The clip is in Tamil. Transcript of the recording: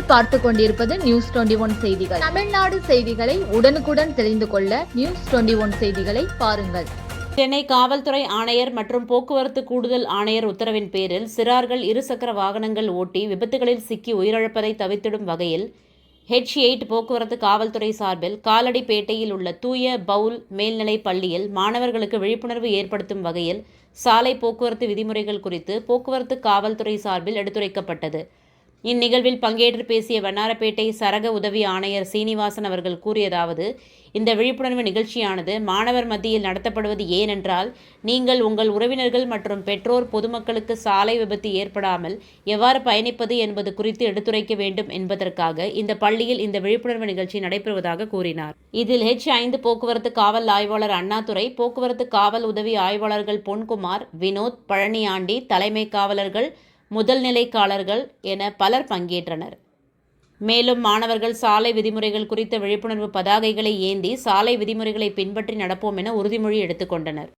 நீங்கள் பார்த்து கொண்டிருப்பது நியூஸ் 21 செய்திகள். தமிழ்நாடு செய்திகளை உடனுக்குடன் தெரிந்து கொள்ள நியூஸ் 21 செய்திகளை பாருங்கள். சென்னை காவல்துறை ஆணையர் மற்றும் போக்குவரத்து கூடுதல் ஆணையர் உத்தரவின் பேரில் சிறார்கள் இருசக்கர வாகனங்கள் ஓட்டி விபத்துகளில் சிக்கி உயிரிழப்பதை தவிர்த்திடும் வகையில் H8 போக்குவரத்து காவல்துறை சார்பில் காலடிப்பேட்டையில் உள்ள தூய பவுல் மேல்நிலைப் பள்ளியில் மாணவர்களுக்கு விழிப்புணர்வு ஏற்படுத்தும் வகையில் சாலை போக்குவரத்து விதிமுறைகள் குறித்து போக்குவரத்து காவல்துறை சார்பில் எடுத்துரைக்கப்பட்டது. இந்நிகழ்வில் பங்கேற்று பேசிய வண்ணாரப்பேட்டை சரக உதவி ஆணையர் சீனிவாசன் அவர்கள் கூறியதாவது, இந்த விழிப்புணர்வு நிகழ்ச்சியானது மாணவர் மத்தியில் நடத்தப்படுவது ஏனென்றால், நீங்கள் உங்கள் உறவினர்கள் மற்றும் பெற்றோர் பொதுமக்களுக்கு சாலை விபத்து ஏற்படாமல் எவ்வாறு பயணிப்பது என்பது குறித்து எடுத்துரைக்க வேண்டும் என்பதற்காக இந்த பள்ளியில் இந்த விழிப்புணர்வு நிகழ்ச்சி நடைபெறுவதாக கூறினார். இதில் H5 போக்குவரத்து காவல் ஆய்வாளர் அண்ணாதுரை, போக்குவரத்து காவல் உதவி ஆய்வாளர்கள் பொன்குமார், வினோத், பழனியாண்டி, தலைமை காவலர்கள், முதல் நிலைக்காளர்கள் என பலர் பங்கேற்றனர். மேலும் மாணவர்கள் சாலை விதிமுறைகள் குறித்த விழிப்புணர்வு பதாகைகளை ஏந்தி சாலை விதிமுறைகளை பின்பற்றி நடப்போம் என உறுதிமொழி எடுத்துக்கொண்டனர்.